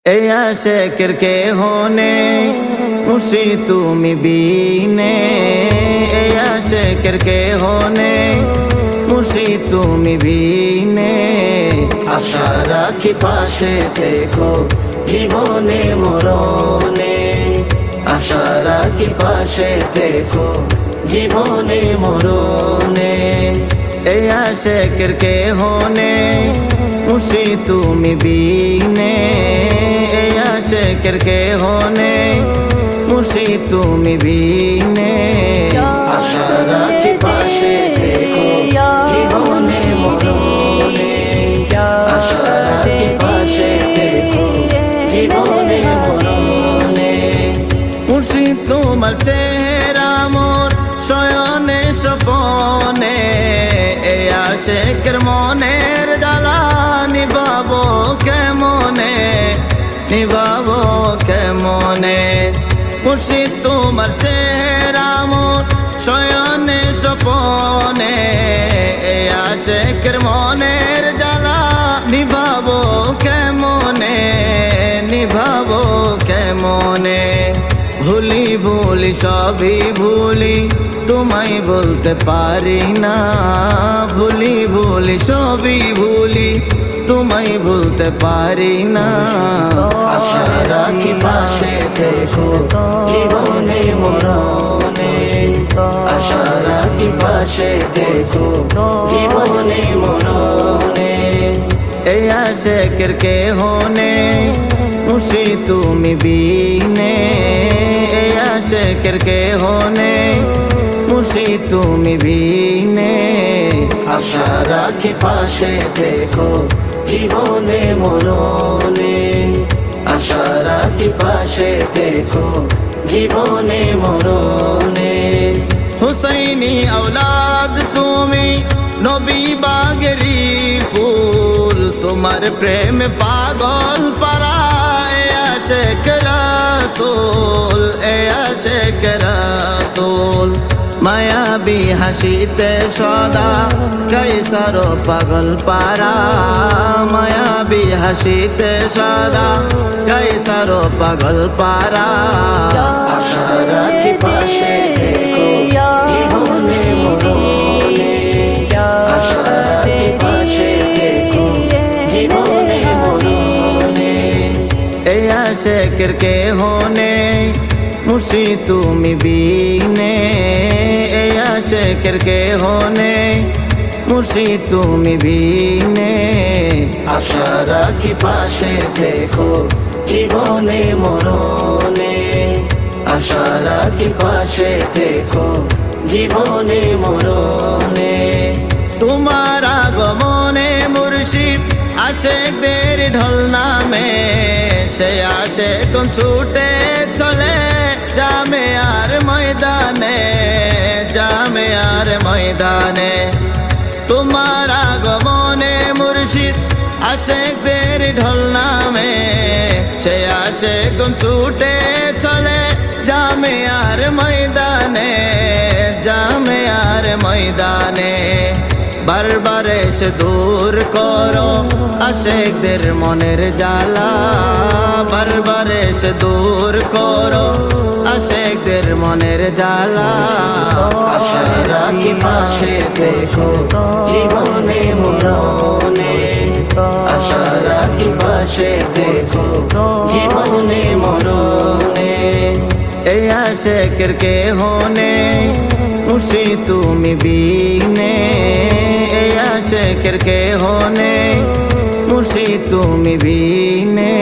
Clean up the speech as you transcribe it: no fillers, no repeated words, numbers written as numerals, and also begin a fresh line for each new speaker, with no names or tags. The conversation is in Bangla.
এই আশেকের কে হনে মুশি তুমি বিনে, এই আশেকের কে হনে মুশি তুমি বিনে। আশা রাখি পাশে দেখো জীবনে মরণে, আশা রাখি পাশে দেখো জীবনে মরণে। এই আশেকের কে হনে মুশি তুমি বিনে, এই আশেকের কে হনে মুশি তুমি বিনে। আশা রাখি পাশে দেখো জীবনে মরণে, আশা রাখি পাশে দেখো জীবনে মরণে। মুশি তোমার চেহারা মোর শয়নে স্বপনে, এই আশেকের মনের জ্বালা নিভাবো কেমনে, নিভাবো কেমনে। মুশি তোমার চেহারা মোর শয়নে স্বপনে, এই আশেকের মনের জ্বালা নিভাবো কেমনে, নিভাবো কেমনে। ভুলি ভুলি সবই ভুলি তোমায় বলতে পারি না, ভুলি ভুলি সবই ভুলি তোমায় বলতে পারি না। আশা রাখি পাশে দেখো জীবনে মরণে, আশা রাখি পাশে দেখো জীবনে মরণে। এই আশেকের কে হনে মুশি তুমি বিনে, এই আশেকের কে হনে মুশি তুমি বিনে। আশা রাখি পাশে দেখো জীবনে মরণে, আশা রাখি পাশে দেখো জীবনে মরণে। হুসাইনি আওলাদ তুমি নবী বাগেরি ফুল, তোমার প্রেম পাগল পারা এ আশেক রাসূল, এ আশেক রাসূল। মায়াবী হাসিতে সদা কাইসার পাগল পারা, মায়াবী হাসিতে সদা কাইসার পাগল পারা। আশা রাখি পাশে দেখো জীবনে মরণে, আশা রাখি পাশে দেখো জীবনে মরণে। এই আশেকের কে হনে মুশি তুমি বিনে, এই আশেকের কে হনে মুশি তুমি বিনে। আশা রাখি পাশে দেখো জীবনে মরণে, আশা রাখি পাশে দেখো জীবনে মরণে। তোমার আগমনে মুর্শিদ আশেকদের ঢল নামে, সে আশেক ছুটে চলে জামে আর ময়দানে, জামে আর ময়দানে। তোমার আগমনে মুর্শিদ আশেকদের ঢল নামে, সে আশেক ছুটে চলে জামে আর ময়দানে, জামে আর ময়দানে। বারবার এসে দূর করো আশেকদের মনের জ্বালা, বারবার এসে দূর করো আশেকদের মনের জ্বালা। আশা রাখি পাশে দেখো জীবনে মরণে, আশা রাখি পাশে দেখো জীবনে মরণে। এই আশেকের কে হনে মুশি তুমি বিনে, এই আশেকের কে হনে মুশি তুমি বিনে।